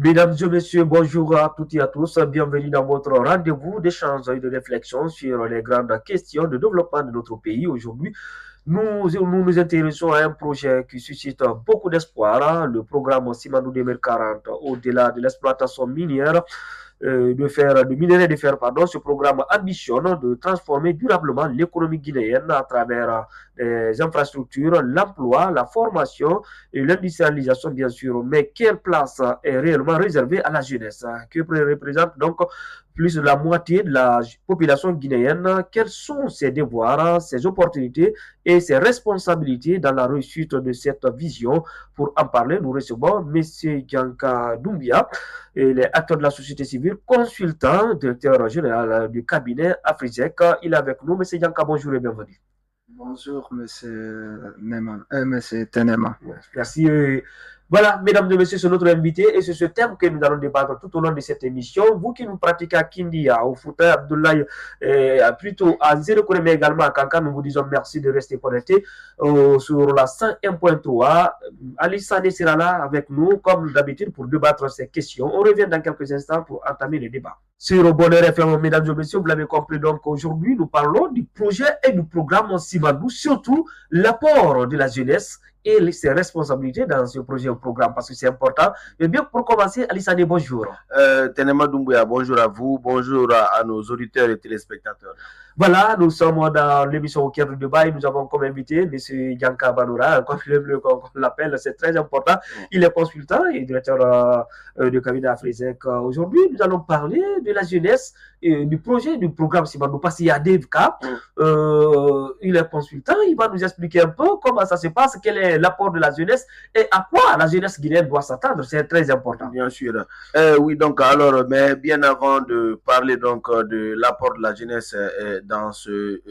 Mesdames et messieurs, bonjour à toutes et à tous. Bienvenue dans votre rendez-vous d'échange et de réflexion sur les grandes questions de développement de notre pays. Aujourd'hui, nous intéressons à un projet qui suscite beaucoup d'espoir, le programme Simandou 2040. Au-delà de l'exploitation minière, de minerai de fer, pardon, ce programme ambitionne de transformer durablement l'économie guinéenne à travers les infrastructures, l'emploi, la formation et l'industrialisation, bien sûr. Mais quelle place est réellement réservée à la jeunesse, qui représente donc plus de la moitié de la population guinéenne? Quels sont ses devoirs, ses opportunités et ses responsabilités dans la réussite de cette vision? Pour en parler, nous recevons M. Gianka Doumbia, il est acteur de la société civile, consultant, directeur général du cabinet Afrizec. Il est avec nous. Monsieur Yanka, bonjour et bienvenue. Bonjour, monsieur Tenema. Merci. Voilà, mesdames et messieurs, c'est notre invité et c'est ce thème que nous allons débattre tout au long de cette émission. Vous qui nous pratiquez à Kindia, au Fouta, Abdoulaye, plutôt à Zéro mais également à Kankan, nous vous disons merci de rester connectés sur la 101.3. Ali Sane sera là avec nous, comme d'habitude, pour débattre ces questions. On revient dans quelques instants pour entamer le débat. Sur Bonheur FM, mesdames et messieurs, vous l'avez compris, donc aujourd'hui, nous parlons du projet et du programme Simandou, surtout l'apport de la jeunesse et ses responsabilités dans ce projet ou programme, parce que c'est important. Mais bien, pour commencer, Alissane, bonjour. Tenema Doumbouya, bonjour à vous, bonjour à nos auditeurs et téléspectateurs. Voilà, nous sommes dans l'émission au cœur du débat et nous avons comme invité M. Yanka Banoura, comme on l'appelle, c'est très important. Il est consultant et directeur du cabinet Afrizec. Aujourd'hui, nous allons parler de la jeunesse et du projet du programme Simandou, parce qu'il y a des cas. Il est consultant, il va nous expliquer un peu comment ça se passe, quel est l'apport de la jeunesse et à quoi la jeunesse guinéenne doit s'attendre. C'est très important. Bien sûr. Oui, donc alors, mais bien avant de parler donc de l'apport de la jeunesse dans ce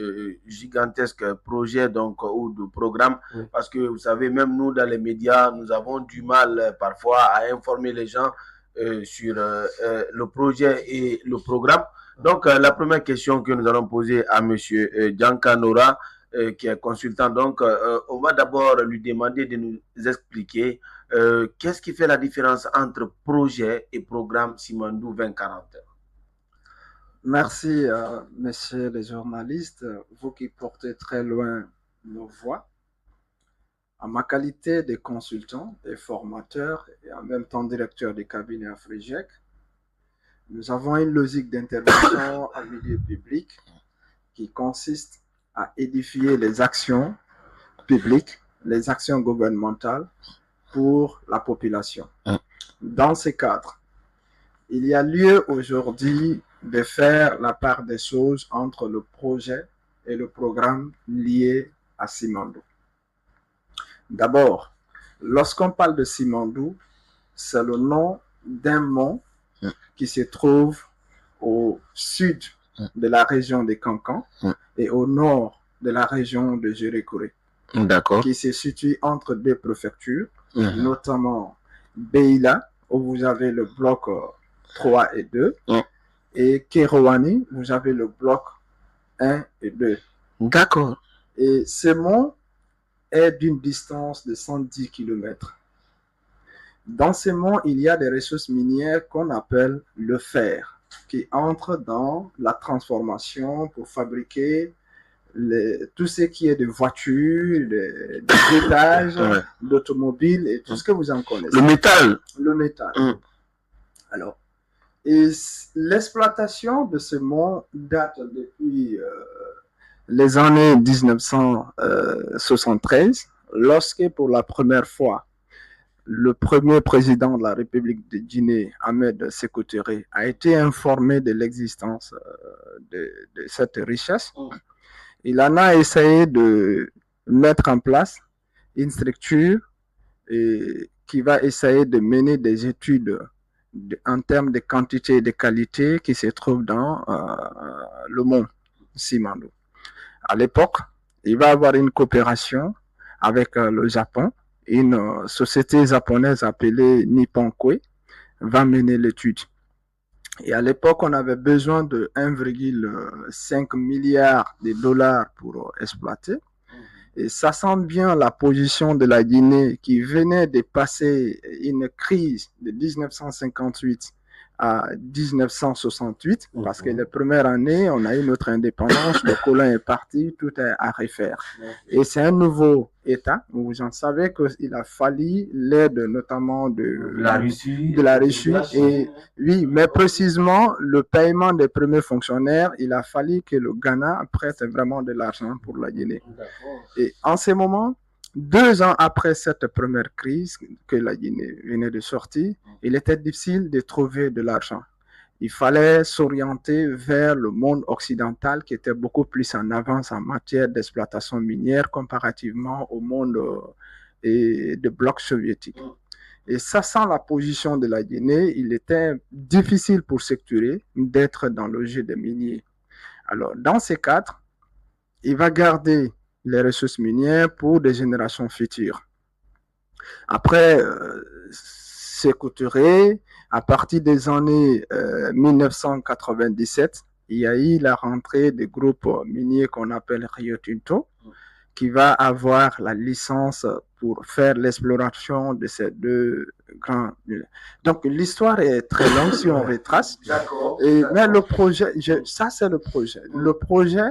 gigantesque projet donc ou de programme, parce que vous savez, même nous dans les médias, nous avons du mal parfois à informer les gens sur le projet et le programme. Donc, la première question que nous allons poser à M. Gianka Nora, qui est consultant, donc, on va d'abord lui demander de nous expliquer qu'est-ce qui fait la différence entre projet et programme Simandou 2040. Merci, messieurs les journalistes, vous qui portez très loin nos voix. En ma qualité de consultant et formateur et en même temps directeur du cabinet Afrizec, nous avons une logique d'intervention en milieu public qui consiste à édifier les actions publiques, les actions gouvernementales pour la population. Dans ce cadre, il y a lieu aujourd'hui de faire la part des choses entre le projet et le programme lié à Simandou. D'abord, lorsqu'on parle de Simandou, c'est le nom d'un mont qui se trouve au sud de la région de Kankan et au nord de la région de Jérékouré, qui se situe entre deux préfectures, notamment Beila, où vous avez le bloc 3 et 2, et Kérouani, vous avez le bloc 1 et 2. D'accord. Et ce mont est d'une distance de 110 km. Dans ces monts, il y a des ressources minières qu'on appelle le fer, qui entre dans la transformation pour fabriquer tout ce qui est de voitures, d'étages, d'automobiles et tout ce que vous en connaissez. Le métal. Le métal. Alors, et l'exploitation de ce mont date depuis les années 1973, lorsque pour la première fois, le premier président de la République de Guinée, Ahmed Sékou Touré, a été informé de l'existence de cette richesse. Il en a essayé de mettre en place une structure qui va essayer de mener des études en termes de quantité et de qualité qui se trouvent dans le mont Simandou. À l'époque, il va y avoir une coopération avec le Japon. Une société japonaise appelée Nippon Koei va mener l'étude. Et à l'époque, on avait besoin de 1,5 milliard de dollars pour exploiter. Et ça sent bien la position de la Guinée qui venait de passer une crise de 1958 à 1968, parce que la première année, on a eu notre indépendance, le colon est parti, tout est à refaire. Et c'est un nouveau État, vous en savez qu'il a fallu l'aide notamment de la Russie, et oui, mais précisément le paiement des premiers fonctionnaires, il a fallu que le Ghana prête vraiment de l'argent pour la Guinée. Et en ce moment, 2 ans après cette première crise que la Guinée venait de sortir, il était difficile de trouver de l'argent. Il fallait s'orienter vers le monde occidental qui était beaucoup plus en avance en matière d'exploitation minière comparativement au monde de bloc soviétique. Et ça, sans la position de la Guinée, il était difficile pour Sékou d'être dans le jeu des miniers. Alors, dans ces cadres, il va garder les ressources minières pour des générations futures. Après, Sékou Touré, à partir des années 1997, il y a eu la rentrée des groupes miniers qu'on appelle Rio Tinto, qui va avoir la licence pour faire l'exploration de ces 2 grands mines. Donc, l'histoire est très longue si on retrace. Mais le projet, ça c'est le projet. Le projet,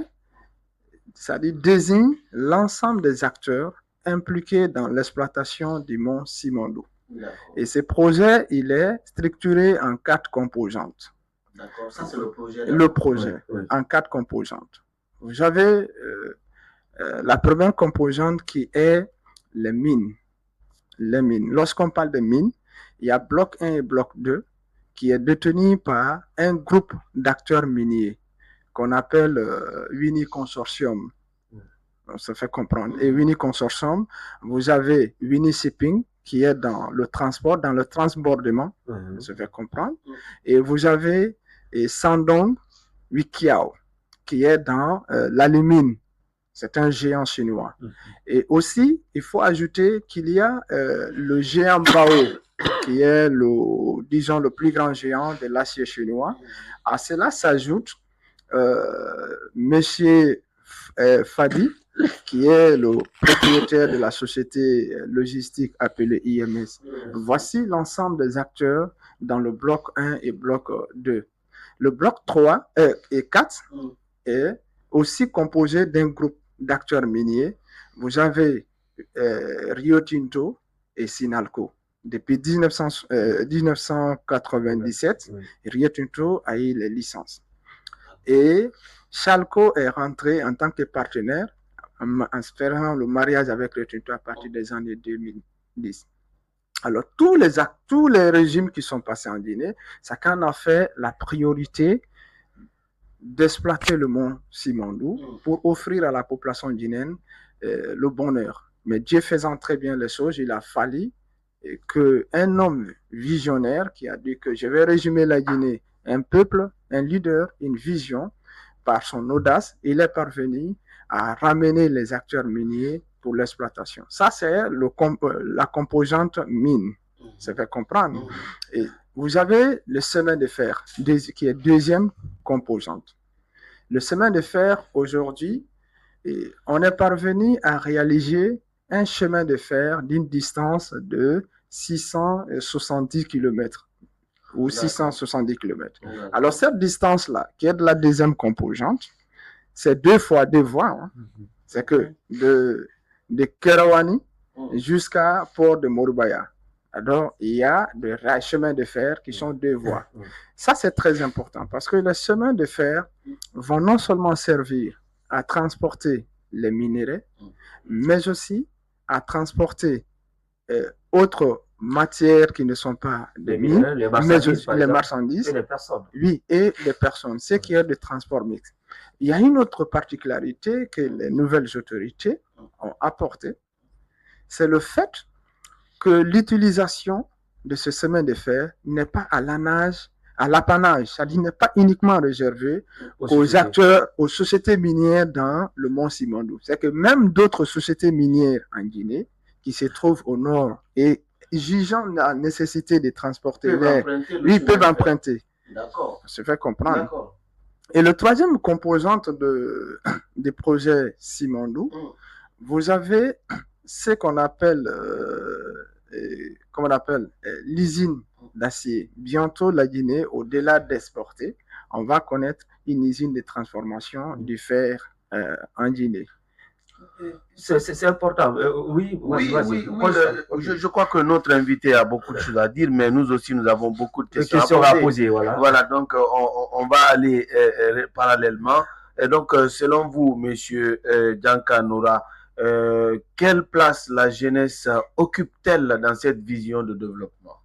c'est-à-dire désigne l'ensemble des acteurs impliqués dans l'exploitation du mont Simandou. Et ce projet, il est structuré en 4 composantes. D'accord, ça c'est le projet. Le projet, en 4 composantes. Vous avez la première composante qui est les mines. Les mines. Lorsqu'on parle de mines, il y a bloc 1 et bloc 2 qui est détenu par un groupe d'acteurs miniers qu'on appelle Winnie Consortium. Ça fait comprendre. Et Winnie Consortium, vous avez Winnie Shipping qui est dans le transport, dans le transbordement, ça fait comprendre. Et vous avez Shandong Wikiao qui est dans l'alumine. C'est un géant chinois. Et aussi, il faut ajouter qu'il y a le géant Bao qui est disons, le plus grand géant de l'acier chinois. À cela s'ajoute Monsieur Fadi, qui est le propriétaire de la société logistique appelée IMS. Voici l'ensemble des acteurs dans le bloc 1 et bloc 2. Le bloc 3 et 4 est aussi composé d'un groupe d'acteurs miniers. Vous avez Rio Tinto et Sinalco. Depuis 1997, Rio Tinto a eu les licences. Et Chalco est rentré en tant que partenaire en faisant le mariage avec Rio Tinto à partir des années 2010. Alors, tous les régimes qui sont passés en Guinée, chacun a fait la priorité d'exploiter le mont Simandou pour offrir à la population guinéenne le bonheur. Mais Dieu faisant très bien les choses, il a fallu qu'un homme visionnaire qui a dit que je vais résumer la Guinée, un peuple, un leader, une vision, par son audace, il est parvenu à ramener les acteurs miniers pour l'exploitation. Ça, c'est la composante mine. Ça fait comprendre. Et vous avez le chemin de fer, qui est deuxième composante. Le chemin de fer, aujourd'hui, on est parvenu à réaliser un chemin de fer d'une distance de 670 km ou 670 km. Alors, cette distance-là, qui est de la deuxième composante, c'est 2 fois 2 voies. Hein. C'est que de Kerawani jusqu'à Port de Morubaya. Alors, il y a des chemins de fer qui sont 2 voies. Ça, c'est très important parce que les chemins de fer vont non seulement servir à transporter les minéraux, mais aussi à transporter autres matières qui ne sont pas des mines, mais les marchandises et les personnes. Oui, et les personnes, ce qui est de transport mixte. Il y a une autre particularité que les nouvelles autorités ont apportée, c'est le fait que l'utilisation de ce chemin de fer n'est pas à l'apanage, c'est-à-dire n'est pas uniquement réservé aux acteurs, aux sociétés minières dans le mont Simandou. C'est que même d'autres sociétés minières en Guinée qui se trouvent au nord et jugeant la nécessité de transporter l'air, ils peuvent emprunter. D'accord. Ça se fait comprendre. Et le troisième composante des projets Simandou, vous avez ce qu'on appelle, l'usine d'acier. Bientôt, la Guinée, au-delà d'exporter, on va connaître une usine de transformation du fer en Guinée. C'est important. Oui, je crois que notre invité a beaucoup de choses à dire, mais nous aussi, nous avons beaucoup de questions à poser. Voilà, donc on va aller parallèlement. Et donc, selon vous, monsieur Djanka Noura, quelle place la jeunesse occupe-t-elle dans cette vision de développement?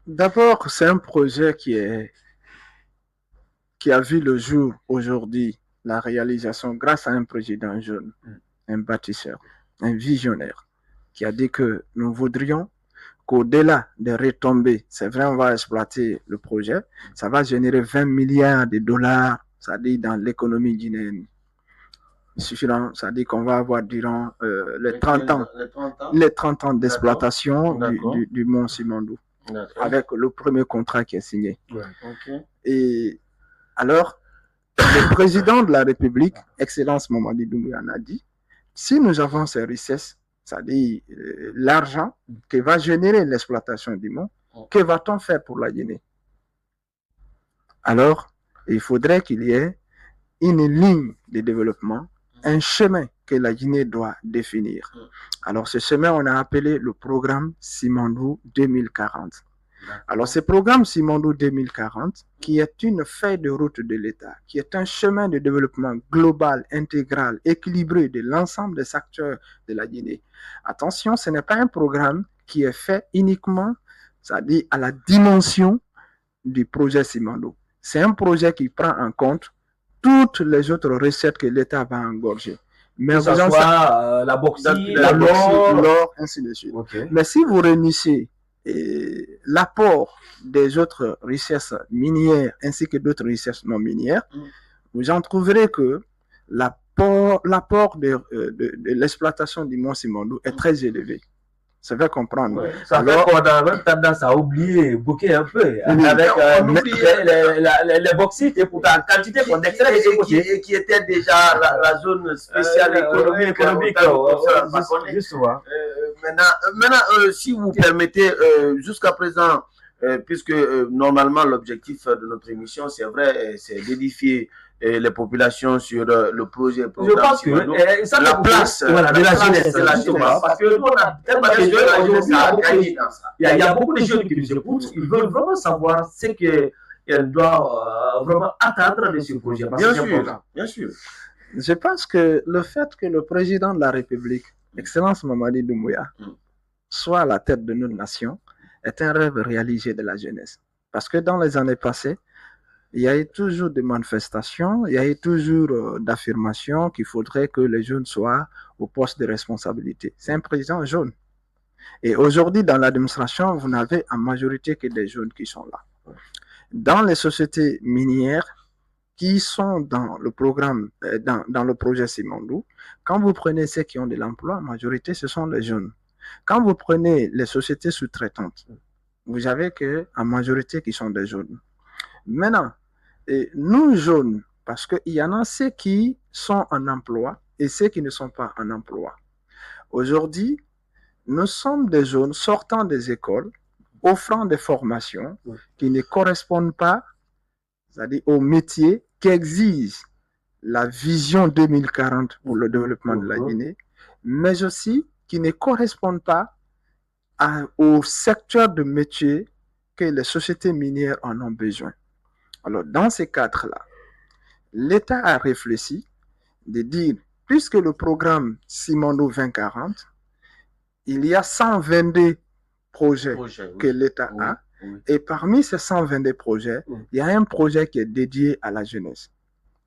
D'abord, c'est un projet qui a vu le jour aujourd'hui, la réalisation grâce à un président jeune, un bâtisseur, un visionnaire, qui a dit que nous voudrions qu'au-delà des retombées, c'est vrai, on va exploiter le projet, ça va générer 20 milliards de dollars, c'est-à-dire dans l'économie guinéenne. Suffisant, c'est-à-dire qu'on va avoir durant les 30 ans d'exploitation du Mont Simandou, avec le premier contrat qui est signé. Et alors, le président de la République, Excellence Mamadi Doumbouya, a dit, si nous avons ces richesses, c'est-à-dire l'argent que va générer l'exploitation du mont, que va-t-on faire pour la Guinée? Alors, il faudrait qu'il y ait une ligne de développement, un chemin que la Guinée doit définir. Alors, ce chemin, on a appelé le programme Simandou 2040. Alors, ce programme Simandou 2040, qui est une feuille de route de l'État, qui est un chemin de développement global, intégral, équilibré de l'ensemble des acteurs de la Guinée. Attention, ce n'est pas un programme qui est fait uniquement, c'est-à-dire à la dimension du projet Simandou. C'est un projet qui prend en compte toutes les autres recettes que l'État va engorger. Mais que ce soit la bauxite, l'or, ainsi de suite. Mais si vous réunissez l'apport des autres richesses minières ainsi que d'autres richesses non minières, vous en trouverez que l'apport de l'exploitation du Mont Simandou est très élevé. Ça fait comprendre. Ça fait qu'on a même tendance à oublier, bouquer un peu, avec les bauxites et pourtant en quantité qu'on extrait de ce côté. Et qui était déjà la zone spéciale économique. Justement. Maintenant, si vous permettez, jusqu'à présent, puisque normalement l'objectif de notre émission, c'est vrai, c'est d'édifier les populations sur le projet. Je pense que la place de la jeunesse, parce que nous, on a tellement de jeunes, il y a beaucoup de jeunes qui nous écoutent, ils veulent vraiment savoir ce qu'elles doivent vraiment attendre de ce projet. Bien sûr. Je pense que le fait que le président de la République, Excellence Mamadi Doumbouya, soit à la tête de notre nation, est un rêve réalisé de la jeunesse. Parce que dans les années passées, il y a eu toujours des manifestations, il y a eu toujours d'affirmations qu'il faudrait que les jeunes soient au poste de responsabilité. C'est un président jeune. Et aujourd'hui, dans l'administration, vous n'avez en majorité que des jeunes qui sont là. Dans les sociétés minières qui sont dans le programme, dans le projet Simandou, quand vous prenez ceux qui ont de l'emploi, en majorité, ce sont les jeunes. Quand vous prenez les sociétés sous-traitantes, vous avez en majorité qui sont des jeunes. Maintenant, nous jeunes, parce qu'il y en a ceux qui sont en emploi et ceux qui ne sont pas en emploi. Aujourd'hui, nous sommes des jeunes sortant des écoles, offrant des formations qui ne correspondent pas, c'est-à-dire au métier qu'exige la vision 2040 pour le développement de la Guinée, mais aussi qui ne correspondent pas au secteur de métier que les sociétés minières en ont besoin. Alors, dans ces cadres-là, l'État a réfléchi de dire, puisque le programme Simandou 2040, il y a 122 projets que l'État a, et parmi ces 122 projets, il y a un projet qui est dédié à la jeunesse,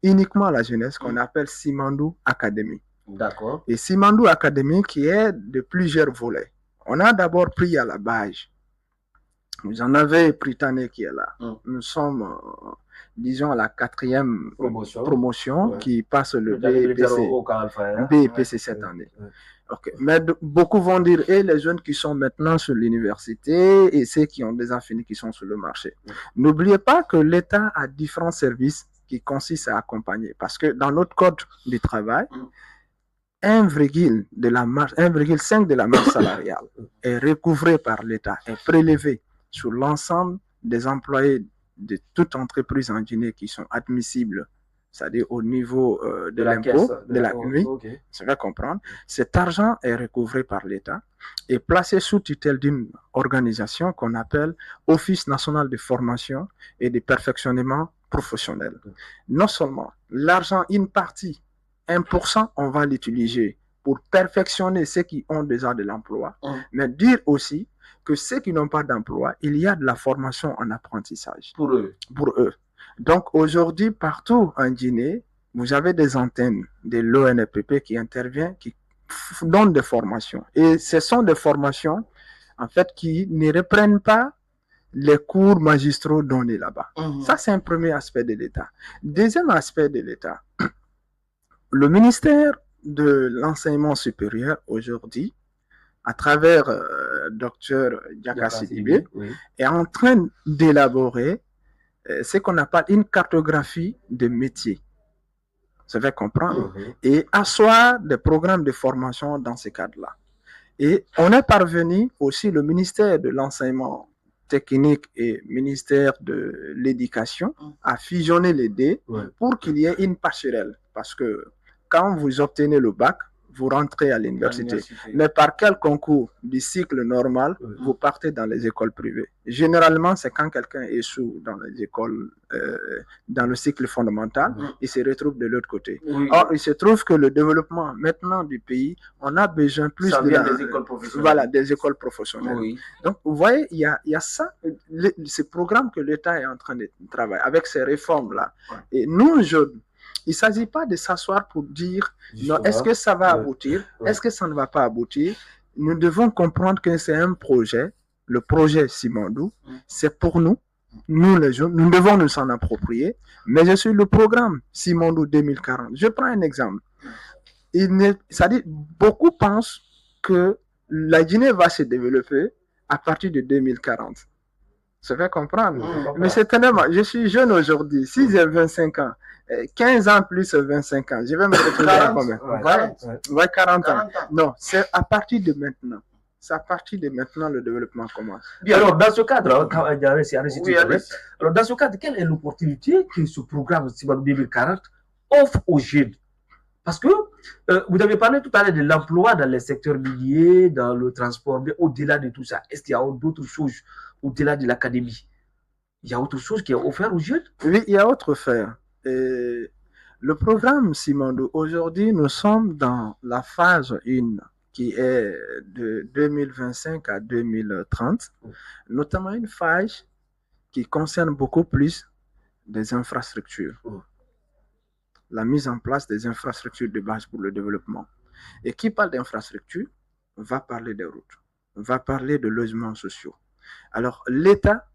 uniquement à la jeunesse, qu'on appelle Simandou Academy. D'accord. Et Simandou Academy qui est de plusieurs volets. On a d'abord pris à la base. Vous en avez Prytanée qui est là. Nous sommes, disons, à la 4e promotion qui passe le BEPC cette année. Okay. Mais beaucoup vont dire, et les jeunes qui sont maintenant sur l'université et ceux qui ont déjà fini, qui sont sur le marché. N'oubliez pas que l'État a différents services qui consistent à accompagner. Parce que dans notre code du travail, 1,5 de la masse salariale est recouvré par l'État, est prélevé sur l'ensemble des employés de toute entreprise en Guinée qui sont admissibles, c'est-à-dire au niveau de l'impôt, Okay. Ça va comprendre. Cet argent est recouvré par l'État et placé sous tutelle d'une organisation qu'on appelle Office national de formation et de perfectionnement professionnel. Non seulement l'argent, une partie, 1%, on va l'utiliser pour perfectionner ceux qui ont déjà de l'emploi, mais dire aussi que ceux qui n'ont pas d'emploi, il y a de la formation en apprentissage. Pour eux. Donc aujourd'hui, partout en Guinée, vous avez des antennes de l'ONFPP qui interviennent, qui donnent des formations. Et ce sont des formations, en fait, qui ne reprennent pas les cours magistraux donnés là-bas. Ça, c'est un premier aspect de l'État. Deuxième aspect de l'État, le ministère de l'enseignement supérieur aujourd'hui, à travers Dr Diaka Sidibé, est en train d'élaborer ce qu'on appelle une cartographie des métiers. Ça va comprendre. Et asseoir des programmes de formation dans ce cadre-là. Et on est parvenu aussi, le ministère de l'enseignement technique et ministère de l'éducation à fusionner les deux pour qu'il y ait une passerelle. Parce que quand vous obtenez le bac, vous rentrez à l'université. Mais par quel concours du cycle normal, vous partez dans les écoles privées. Généralement, c'est quand quelqu'un échoue dans les écoles, dans le cycle fondamental, il se retrouve de l'autre côté. Or, il se trouve que le développement maintenant du pays, on a besoin plus des écoles professionnelles. Voilà, des écoles professionnelles. Donc, vous voyez, il y a ça, ce programme que l'État est en train de travailler avec ces réformes-là. Et nous, jeunes, il ne s'agit pas de s'asseoir pour dire non, est-ce que ça va aboutir, est-ce que ça ne va pas aboutir. Nous devons comprendre que c'est un projet, le projet Simandou, c'est pour nous, nous les jeunes, nous devons nous en approprier, mais je suis le programme Simandou 2040. Je prends un exemple. C'est-à-dire, beaucoup pensent que la Guinée va se développer à partir de 2040. Ça fait comprendre. Mais c'est tellement. Je suis jeune aujourd'hui. Si j'ai 25 ans, 15 ans plus 25 ans, je vais me retrouver à combien? 40 ans. Non, c'est à partir de maintenant. C'est à partir de maintenant le développement commence. Bien, alors dans ce cadre, alors dans ce cadre, quelle est l'opportunité que ce programme Simandou 2040 offre aux jeunes? Parce que vous avez parlé tout à l'heure de l'emploi dans les secteurs miniers, dans le transport, mais au-delà de tout ça, est-ce qu'il y a d'autres choses au-delà de l'académie? Il y a autre chose qui est offert aux jeunes? Oui, il y a autre chose. Le programme Simandou, aujourd'hui, nous sommes dans la phase 1 qui est de 2025 à 2030, notamment une phase qui concerne beaucoup plus des infrastructures. La mise en place des infrastructures de base pour le développement. Et qui parle d'infrastructures va parler des routes, va parler de logements sociaux. Alors, l'État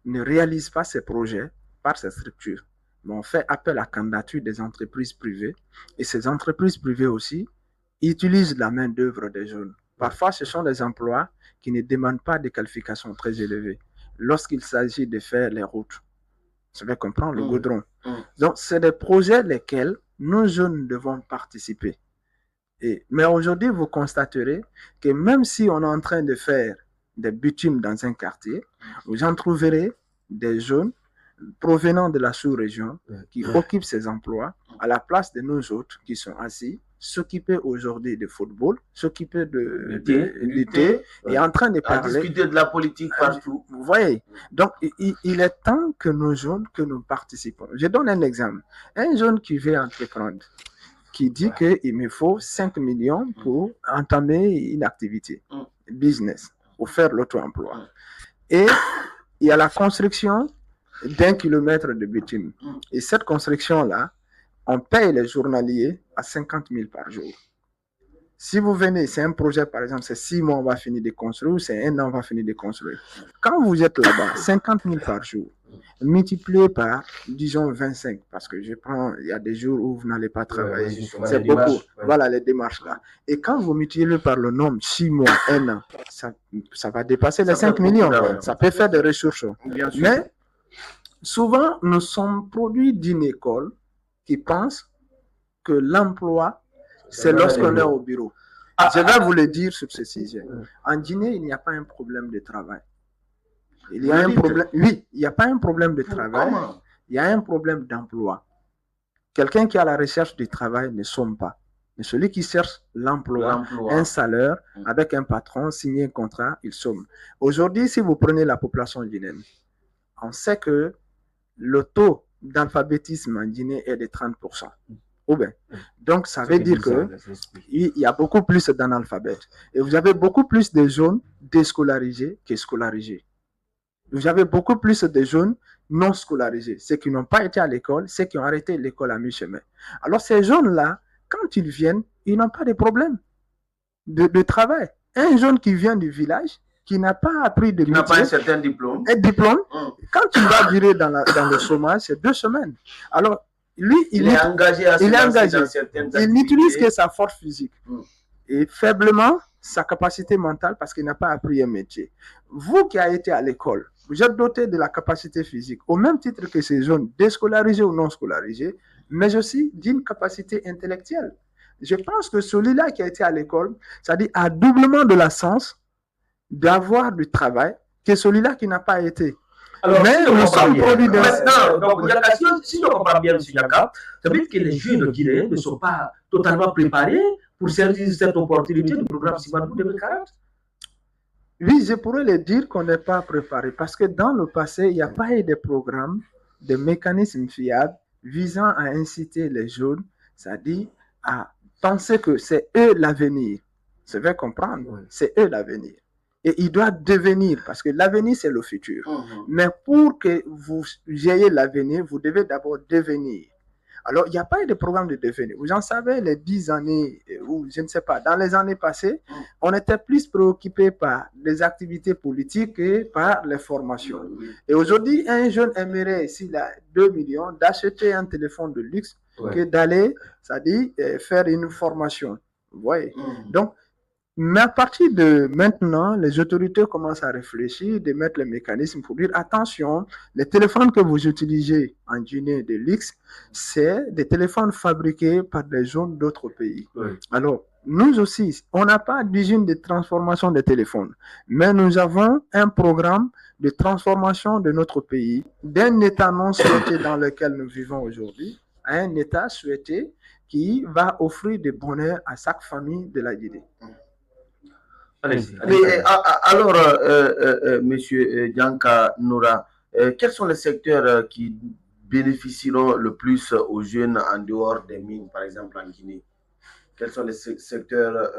ne réalise pas ces projets par ces structures, mais on fait appel à candidature des entreprises privées, et ces entreprises privées aussi utilisent la main-d'œuvre des jeunes. Parfois, ce sont des emplois qui ne demandent pas des qualifications très élevées lorsqu'il s'agit de faire les routes. Ça veut comprendre le goudron. Donc, c'est des projets lesquels nous jeunes devons participer. Mais aujourd'hui, vous constaterez que même si on est en train de faire des bitumes dans un quartier, vous en trouverez des jeunes provenant de la sous-région qui occupent ces emplois à la place de nous autres qui sont assis, s'occuper aujourd'hui de football, s'occuper de thé, et en train de parler. Discuter de la politique partout. Vous voyez. Donc, il est temps que nos jeunes, que nous participons. Je donne un exemple. Un jeune qui veut entreprendre, qui dit qu'il me faut 5 millions pour entamer une activité, business, pour faire l'auto-emploi. Et il y a la construction d'1 kilomètre de bitume. Et cette construction-là, on paye les journaliers à 50 000 par jour. Si vous venez, c'est un projet, par exemple, c'est 6 mois, on va finir de construire, ou c'est 1 an, on va finir de construire. Quand vous êtes là-bas, 50 000 par jour, multiplié par, disons, 25, parce que il y a des jours où vous n'allez pas travailler. C'est beaucoup. Voilà les démarches là. Et quand vous multipliez par le nombre, 6 mois, 1 an, ça va dépasser les 5 millions. Ça peut faire des ressources. Mais souvent, nous sommes produits d'une école qui pense que l'emploi c'est lorsqu'on est au bureau. Je vais vous le dire sur ce sujet. En Guinée, il n'y a pas un problème de travail. Il y a un problème. Oui, il n'y a pas un problème de travail. Il y a un problème d'emploi. Quelqu'un qui est à la recherche du travail ne somme pas. Mais celui qui cherche l'emploi, un salaire, avec un patron, signer un contrat, il somme. Aujourd'hui, si vous prenez la population guinéenne, on sait que le taux d'alphabétisme en Guinée est de 30%. Ou bien. Donc, ça veut dire qu'il y a beaucoup plus d'analphabètes. Et vous avez beaucoup plus de jeunes déscolarisés que scolarisés. Vous avez beaucoup plus de jeunes non scolarisés, ceux qui n'ont pas été à l'école, ceux qui ont arrêté l'école à mi-chemin. Alors, ces jeunes-là, quand ils viennent, ils n'ont pas de problème de travail. Un jeune qui vient du village, qui n'a pas appris de métier, n'a pas un certain diplôme. Quand il va virer dans le chômage, c'est 2 semaines. Alors, lui, il est engagé. Il n'utilise que sa force physique et faiblement sa capacité mentale parce qu'il n'a pas appris un métier. Vous qui avez été à l'école, vous êtes doté de la capacité physique, au même titre que ces jeunes déscolarisés ou non scolarisés, mais aussi d'une capacité intellectuelle. Je pense que celui-là qui a été à l'école, c'est-à-dire a doublement de la chance d'avoir du travail que celui-là qui n'a pas été. Alors, mais nous sommes produits de... Maintenant, donc, si je comprends bien, M. Yaka, ça veut dire que les jeunes guinéens ne sont pas totalement préparés pour saisir cette opportunité du programme Simandou 2040. Oui, je pourrais le dire qu'on n'est pas préparé parce que dans le passé, il n'y a pas eu de programme, de mécanismes fiables visant à inciter les jeunes, c'est-à-dire à penser que c'est eux l'avenir. Vous devez comprendre, c'est eux l'avenir. Et ils doivent devenir, parce que l'avenir, c'est le futur. Mais pour que vous ayez l'avenir, vous devez d'abord devenir. Alors, il n'y a pas eu de programme de devenir. Vous en savez, les 10 années, ou je ne sais pas, dans les années passées, on était plus préoccupé par les activités politiques que par les formations. Et aujourd'hui, un jeune aimerait, s'il a 2 millions, d'acheter un téléphone de luxe que d'aller, c'est-à-dire faire une formation. Vous voyez? Donc, mais à partir de maintenant, les autorités commencent à réfléchir, de mettre les mécanismes pour dire attention, les téléphones que vous utilisez en Guinée de luxe, c'est des téléphones fabriqués par des jeunes d'autres pays. Alors, nous aussi, on n'a pas d'usine de transformation des téléphones, mais nous avons un programme de transformation de notre pays, d'un état non souhaité dans lequel nous vivons aujourd'hui, à un état souhaité qui va offrir du bonheur à chaque famille de la Guinée. Mais alors, Monsieur Dianka Noura, quels sont les secteurs qui bénéficieront le plus aux jeunes en dehors des mines, par exemple en Guinée? Quels sont les secteurs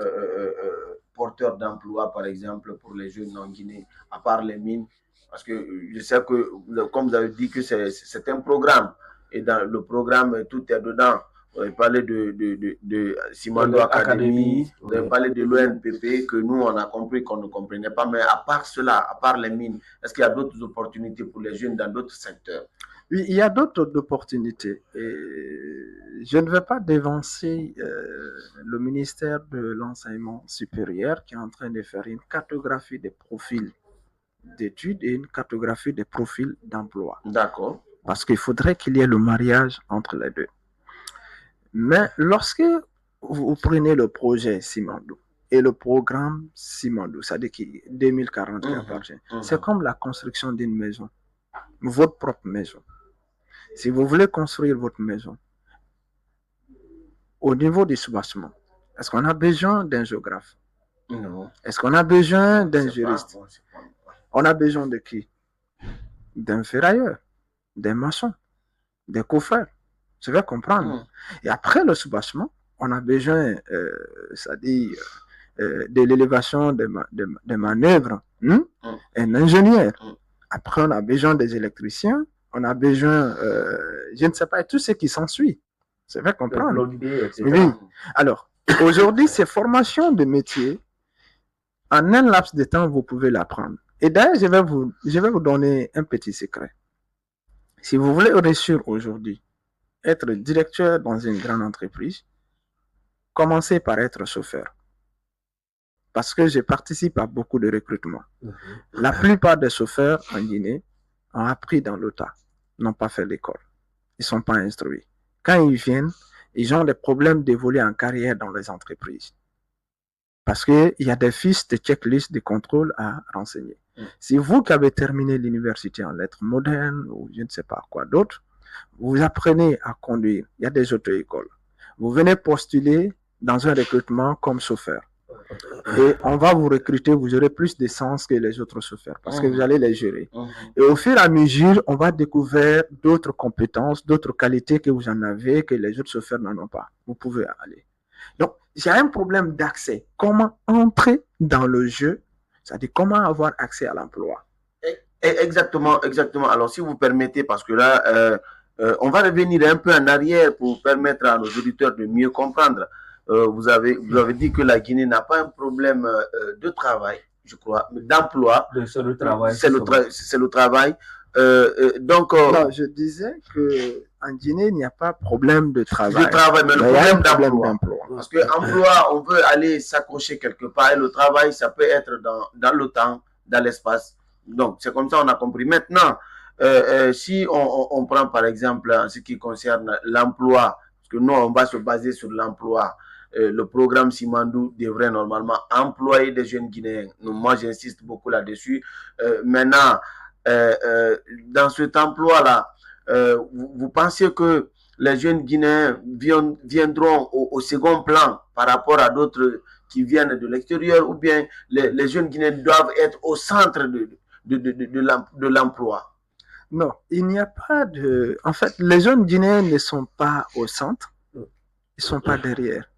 porteurs d'emploi, par exemple, pour les jeunes en Guinée, à part les mines? Parce que je sais que, comme vous avez dit, que c'est un programme. Et dans le programme, tout est dedans. Vous avez parlé de Simandou Academy, vous avez parlé de l'ONPP, que nous, on a compris qu'on ne comprenait pas. Mais à part cela, à part les mines, est-ce qu'il y a d'autres opportunités pour les jeunes dans d'autres secteurs? Oui, il y a d'autres opportunités. Et je ne vais pas dévancer le ministère de l'Enseignement supérieur qui est en train de faire une cartographie des profils d'études et une cartographie des profils d'emploi. D'accord. Parce qu'il faudrait qu'il y ait le mariage entre les deux. Mais lorsque vous prenez le projet Simandou et le programme Simandou, c'est-à-dire 2040 qui appartient, c'est comme la construction d'une maison, votre propre maison. Si vous voulez construire votre maison, au niveau du soubassement, est-ce qu'on a besoin d'un géographe? Non. Est-ce qu'on a besoin d'un juriste? On a besoin de qui? D'un ferrailleur, d'un maçon, d'un coffreur. Je vais comprendre. Et après le soubassement, on a besoin, c'est-à-dire de l'élévation des manœuvres, un ingénieur. Après, on a besoin des électriciens, on a besoin, je ne sais pas, tout ce qui s'ensuit. Je vais comprendre. Oui. Alors, aujourd'hui, ces formations de métier, en un laps de temps, vous pouvez l'apprendre. Et d'ailleurs, je vais vous donner un petit secret. Si vous voulez réussir aujourd'hui, être directeur dans une grande entreprise, commencez par être chauffeur. Parce que je participe à beaucoup de recrutements. La plupart des chauffeurs en Guinée ont appris dans l'État, n'ont pas fait l'école. Ils ne sont pas instruits. Quand ils viennent, ils ont des problèmes d'évoluer en carrière dans les entreprises. Parce qu'il y a des fiches de checklist de contrôle à renseigner. Si vous qui avez terminé l'université en lettres modernes ou je ne sais pas quoi d'autre, vous apprenez à conduire, il y a des auto-écoles. Vous venez postuler dans un recrutement comme chauffeur. Et on va vous recruter, vous aurez plus de sens que les autres chauffeurs parce que vous allez les gérer. Et au fur et à mesure, on va découvrir d'autres compétences, d'autres qualités que vous en avez que les autres chauffeurs n'en ont pas. Vous pouvez aller. Donc, il y a un problème d'accès. Comment entrer dans le jeu, c'est-à-dire comment avoir accès à l'emploi. Exactement. Alors, si vous permettez, parce que là, on va revenir un peu en arrière pour permettre à nos auditeurs de mieux comprendre. Vous avez dit que la Guinée n'a pas un problème de travail, je crois, mais d'emploi. C'est le travail. C'est le travail. Donc, non, je disais qu'en Guinée, il n'y a pas de problème de travail. De travail, mais le problème d'emploi. Parce que emploi, on veut aller s'accrocher quelque part et le travail, ça peut être dans le temps, dans l'espace. Donc, c'est comme ça on a compris. Maintenant, si on prend par exemple en ce qui concerne l'emploi, parce que nous, on va se baser sur l'emploi. Le programme Simandou devrait normalement employer des jeunes Guinéens. Moi, j'insiste beaucoup là-dessus. Maintenant, dans cet emploi-là, vous pensez que les jeunes Guinéens viendront au second plan par rapport à d'autres qui viennent de l'extérieur, ou bien les jeunes Guinéens doivent être au centre de l'emploi? Non, il n'y a pas de... En fait, les jeunes Guinéens ne sont pas au centre, ils ne sont pas derrière.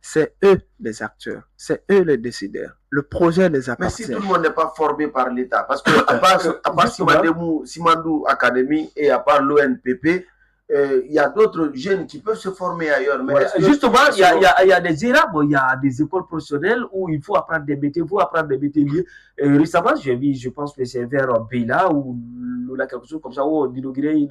C'est eux les acteurs, c'est eux les décideurs. Le projet les appartient. Mais si tout le monde n'est pas formé par l'État, parce que à part Simandou Academy et à part l'ONPP, il y a d'autres jeunes qui peuvent se former ailleurs. Mais justement, il y a des ERAB, il y a des écoles professionnelles où il faut apprendre des métiers, liés. Récemment, j'ai vu, je pense que c'est vers Beila ou là, quelque chose comme ça, où on inaugurait une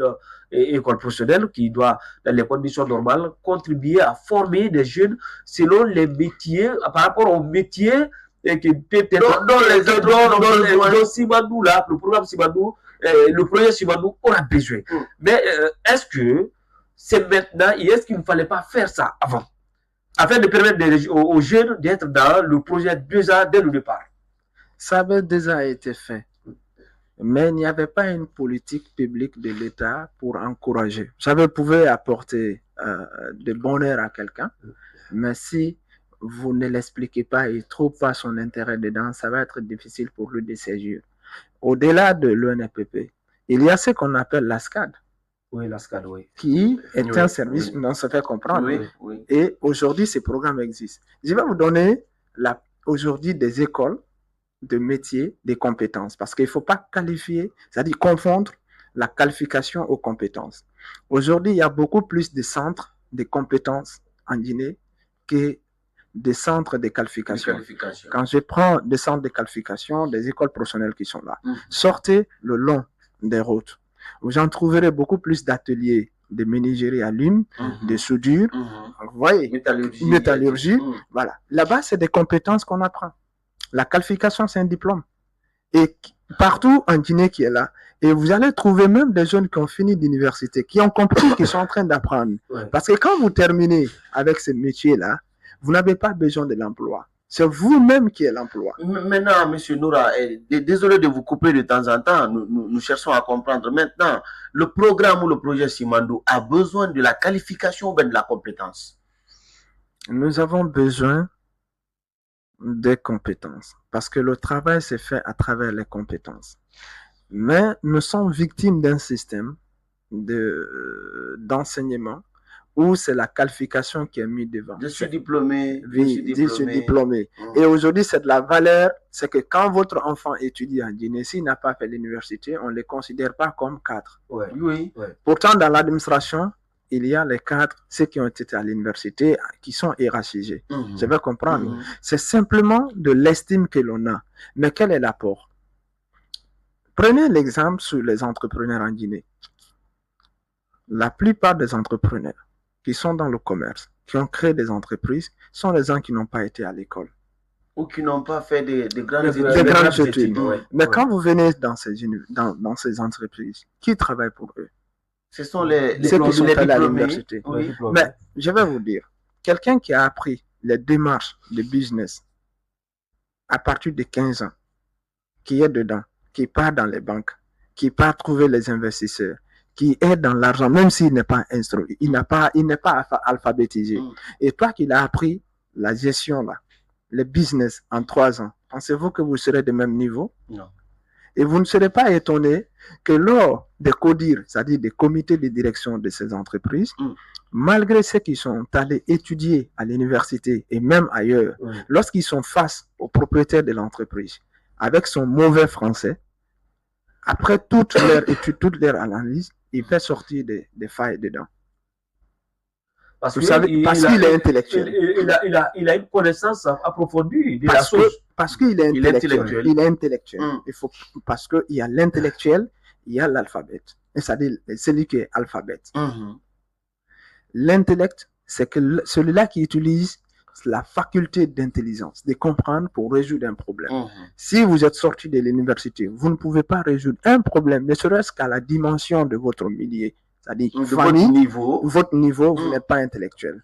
école professionnelle qui doit, dans les conditions normales, contribuer à former des jeunes selon les métiers, par rapport aux métiers et qui peut-être dans Simandou, là, le programme Simandou, le projet Simandou aura besoin. Mais est-ce que c'est maintenant et est-ce qu'il ne fallait pas faire ça avant, afin de permettre aux jeunes d'être dans le projet déjà dès le départ? Ça avait déjà été fait, mais il n'y avait pas une politique publique de l'État pour encourager. Ça pouvait apporter de bonheur à quelqu'un, mais si vous ne l'expliquez pas et il ne trouve pas son intérêt dedans, ça va être difficile pour lui de séjour. Au-delà de l'ONPP, il y a ce qu'on appelle l'ASCAD. Oui, l'ASCAD, oui. Qui est un service, on se fait comprendre. Oui. Et aujourd'hui, ces programmes existent. Je vais vous donner aujourd'hui des écoles de métiers, des compétences, parce qu'il ne faut pas qualifier, c'est-à-dire confondre la qualification aux compétences. Aujourd'hui, il y a beaucoup plus de centres de compétences en Guinée que des centres de qualification. Quand je prends des centres de qualification, des écoles professionnelles qui sont là, sortez le long des routes. Vous en trouverez beaucoup plus d'ateliers de menuiserie à l'huile, de soudure, vous voyez, métallurgie. Voilà. Là-bas, c'est des compétences qu'on apprend. La qualification, c'est un diplôme. Et partout en Guinée qui est là, et vous allez trouver même des jeunes qui ont fini d'université, qui ont compris, qui sont en train d'apprendre. Parce que quand vous terminez avec ce métier-là, vous n'avez pas besoin de l'emploi. C'est vous-même qui êtes l'emploi. Maintenant, M. Noura, désolé de vous couper de temps en temps, nous cherchons à comprendre. Maintenant, le programme ou le projet Simandou a besoin de la qualification ou bien de la compétence? Nous avons besoin des compétences, parce que le travail se fait à travers les compétences. Mais nous sommes victimes d'un système d'enseignement où c'est la qualification qui est mise devant. Je suis diplômé. Oui, je suis diplômé. Et aujourd'hui, c'est de la valeur. C'est que quand votre enfant étudie en Guinée, s'il n'a pas fait l'université, on ne les considère pas comme cadres. Oui. Pourtant, dans l'administration, il y a les cadres, ceux qui ont été à l'université, qui sont hiérarchisés. Je vais comprendre. C'est simplement de l'estime que l'on a. Mais quel est l'apport? Prenez l'exemple sur les entrepreneurs en Guinée. La plupart des entrepreneurs qui sont dans le commerce, qui ont créé des entreprises, sont les gens qui n'ont pas été à l'école. Ou qui n'ont pas fait des grandes études. Mais quand vous venez dans ces entreprises, qui travaille pour eux? Ce sont les ceux qui sont allés à diplômés. l'université. Oui. Mais je vais vous dire, quelqu'un qui a appris les démarches de business à partir de 15 ans, qui est dedans, qui part dans les banques, qui part trouver les investisseurs, qui est dans l'argent, même s'il n'est pas instruit, il n'est pas alphabétisé. Et toi qui l'as appris la gestion là, le business en 3 ans, pensez-vous que vous serez de même niveau? Non. Et vous ne serez pas étonné que lors des CODIR, c'est-à-dire des comités de direction de ces entreprises, malgré ceux qui sont allés étudier à l'université et même ailleurs, lorsqu'ils sont face au propriétaire de l'entreprise, avec son mauvais français, après toute leur étude, toute leur analyse, il fait sortir des failles dedans. Parce qu'il est intellectuel. Il a une connaissance approfondie de la chose. Parce qu'il est intellectuel. Il est intellectuel. Parce qu'il y a l'intellectuel, il y a l'alphabète. C'est-à-dire celui qui est alphabète. L'intellect, c'est que celui-là qui utilise la faculté d'intelligence, de comprendre pour résoudre un problème. Si vous êtes sorti de l'université, vous ne pouvez pas résoudre un problème, ne serait-ce qu'à la dimension de votre milieu. C'est-à-dire, votre niveau, vous n'êtes pas intellectuel.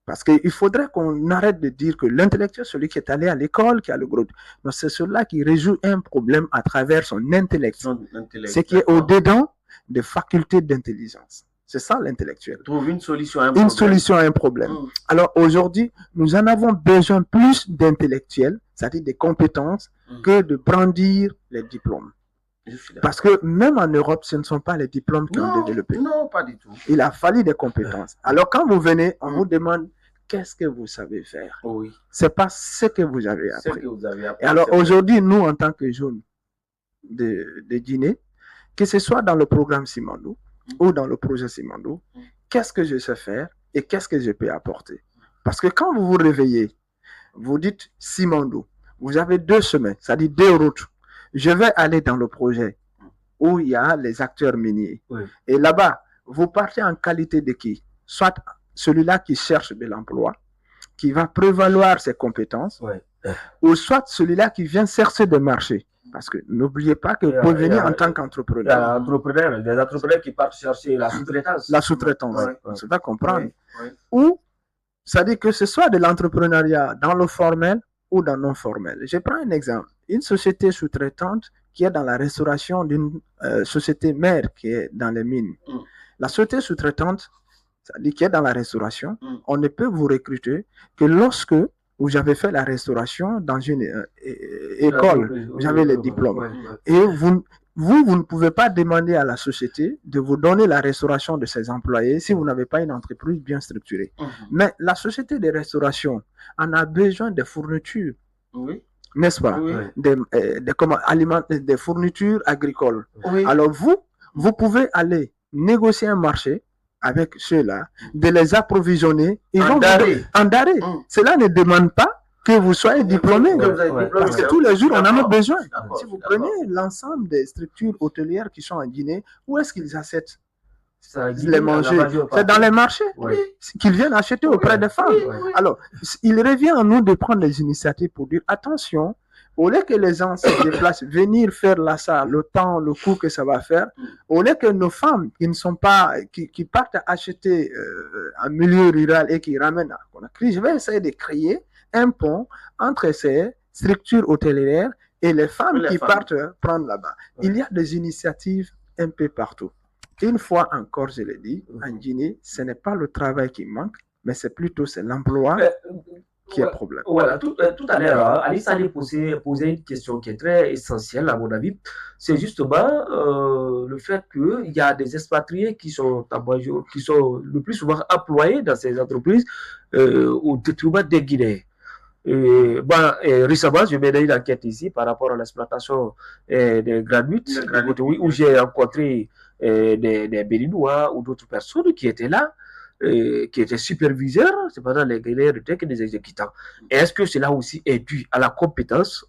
Parce qu'il faudrait qu'on arrête de dire que l'intellectuel, celui qui est allé à l'école, qui a le gros. Non, c'est celui-là qui résout un problème à travers son intellect. Ce qui est au-dedans des facultés d'intelligence. C'est ça l'intellectuel. Trouve une solution à un problème. Une solution à un problème. Alors aujourd'hui, nous en avons besoin plus d'intellectuels, c'est-à-dire des compétences, que de brandir les diplômes. Parce que même en Europe, ce ne sont pas les diplômes qui ont développé. Non, pas du tout. Il a fallu des compétences. Alors quand vous venez, on vous demande qu'est-ce que vous savez faire. C'est pas ce que vous avez appris. Et alors aujourd'hui, nous, en tant que jeunes de Guinée, que ce soit dans le programme Simandou ou dans le projet Simandou, qu'est-ce que je sais faire et qu'est-ce que je peux apporter. Parce que quand vous vous réveillez, vous dites Simandou, vous avez 2 chemins, c'est-à-dire 2 routes. Je vais aller dans le projet où il y a les acteurs miniers. Et là-bas, vous partez en qualité de qui? Soit celui-là qui cherche de l'emploi, qui va prévaloir ses compétences, ou soit celui-là qui vient chercher des marchés. Parce que n'oubliez pas que vous pouvez venir en tant qu'entrepreneur. Des entrepreneurs qui partent chercher la sous-traitance. La sous-traitance, ça va comprendre. Ou, ça dit que ce soit de l'entrepreneuriat dans le formel ou dans le non formel. Je prends un exemple. Une société sous-traitante qui est dans la restauration d'une société mère qui est dans les mines. La société sous-traitante, ça dit qui est dans la restauration, on ne peut vous recruter que lorsque vous avez fait la restauration dans une école, vous avez les diplômes. Et vous ne pouvez pas demander à la société de vous donner la restauration de ses employés si vous n'avez pas une entreprise bien structurée. Mais la société de restauration en a besoin de fournitures. N'est-ce pas? Des fournitures agricoles. Alors vous pouvez aller négocier un marché avec ceux-là, de les approvisionner. En d'arrêt. Cela ne demande pas que vous soyez diplômé. Parce que tous les jours, on en a besoin. Si vous prenez l'ensemble des structures hôtelières qui sont en Guinée, où est-ce qu'ils achètent les manger? C'est dans les marchés qu'ils viennent acheter auprès des femmes. Alors, il revient à nous de prendre les initiatives pour dire attention, au lieu que les gens se déplacent, venir faire là ça, le temps, le coût que ça va faire, au lieu que nos femmes qui ne sont pas, qui partent acheter en milieu rural et qui ramènent à Conakry, je vais essayer de créer un pont entre ces structures hôtelières et les femmes qui partent prendre là-bas. Il y a des initiatives un peu partout. Une fois encore, je l'ai dit, en Guinée, ce n'est pas le travail qui manque, mais c'est plutôt l'emploi qui est problème. Voilà, tout à l'heure, Alice allait poser une question qui est très essentielle à mon avis. C'est justement le fait qu'il y a des expatriés qui sont le plus souvent employés dans ces entreprises au détriment des Guinéens. Récemment, je menais une enquête ici par rapport à l'exploitation des granultes, où j'ai rencontré des Béninois ou d'autres personnes qui étaient là, qui étaient superviseurs, c'est pendant les Guinéens que des exécutants. Est-ce que cela aussi est dû à la compétence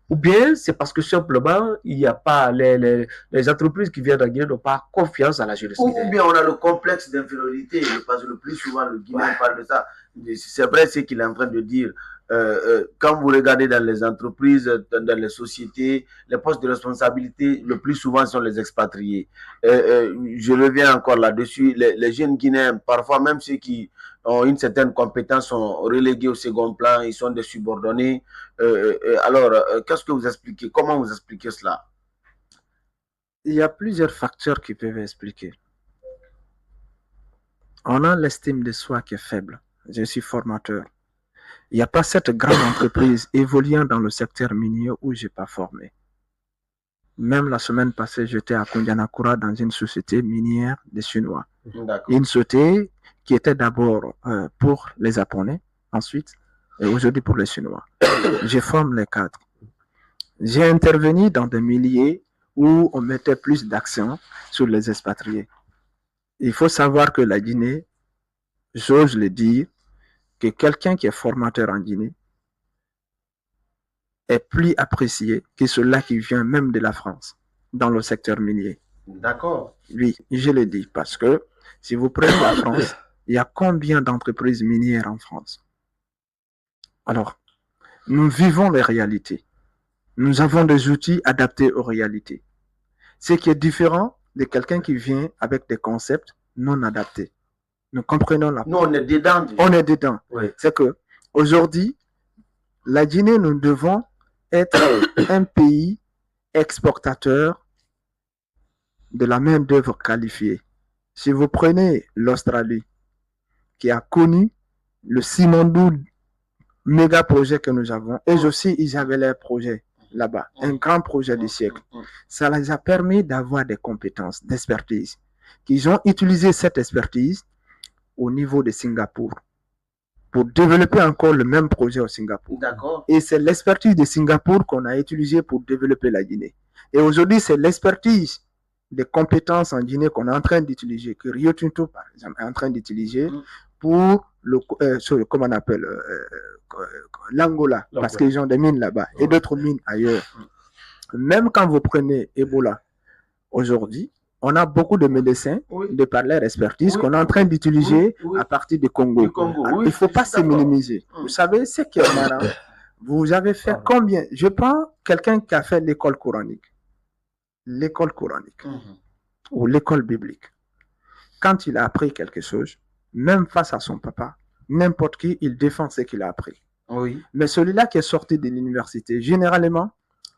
ou bien c'est parce que simplement il n'y a pas les entreprises qui viennent en Guinée n'ont pas confiance à la jeunesse guinéenne? Ou bien on a le complexe d'infériorité, parce que le plus souvent le Guinéen parle de ça. c'est vrai ce qu'il est en train de dire. Quand vous regardez dans les entreprises, dans les sociétés, les postes de responsabilité, le plus souvent sont les expatriés. Je reviens encore là-dessus. Les jeunes Guinéens, parfois même ceux qui ont une certaine compétence, sont relégués au second plan, ils sont des subordonnés. Alors, qu'est-ce que vous expliquez? Comment vous expliquez cela? Il y a plusieurs facteurs qui peuvent expliquer. On a l'estime de soi qui est faible. Je suis formateur. Il n'y a pas cette grande entreprise évoluant dans le secteur minier où je n'ai pas formé. Même la semaine passée, j'étais à Kundianakura dans une société minière des Chinois. Une société qui était d'abord pour les Japonais, ensuite, et aujourd'hui pour les Chinois. Je forme les cadres. J'ai intervenu dans des milieux où on mettait plus d'accent sur les expatriés. Il faut savoir que la Guinée, j'ose le dire, que quelqu'un qui est formateur en Guinée est plus apprécié que celui qui vient même de la France, dans le secteur minier. D'accord. Oui, je le dis parce que si vous prenez la France, il y a combien d'entreprises minières en France? Alors, nous vivons les réalités. Nous avons des outils adaptés aux réalités. Ce qui est différent de quelqu'un qui vient avec des concepts non adaptés. Nous comprenons la. Nous, on est dedans. On est dedans. Oui. C'est que aujourd'hui, la Guinée, nous devons être un pays exportateur de la main-d'œuvre qualifiée. Si vous prenez l'Australie, qui a connu le Simandou méga projet que nous avons, et aussi ils avaient leur projet là-bas, un grand projet du siècle. Ça les a permis d'avoir des compétences, d'expertise, qu'ils ont utilisé cette expertise au niveau de Singapour pour développer encore le même projet au Singapour. D'accord. Et c'est l'expertise de Singapour qu'on a utilisée pour développer la Guinée. Et aujourd'hui, c'est l'expertise des compétences en Guinée qu'on est en train d'utiliser, que Rio Tinto, par exemple, est en train d'utiliser pour comment on appelle, l'Angola, parce qu'ils ont des mines là-bas et d'autres mines ailleurs. Même quand vous prenez Ebola, aujourd'hui, on a beaucoup de médecins de par leur expertise qu'on est en train d'utiliser à partir du Congo. Alors, il ne faut pas se minimiser. Vous savez, ce qui est marrant, vous avez fait combien? Je prends quelqu'un qui a fait l'école coranique ou l'école biblique. Quand il a appris quelque chose, même face à son papa, n'importe qui, il défend ce qu'il a appris. Oui. Mais celui-là qui est sorti de l'université, généralement,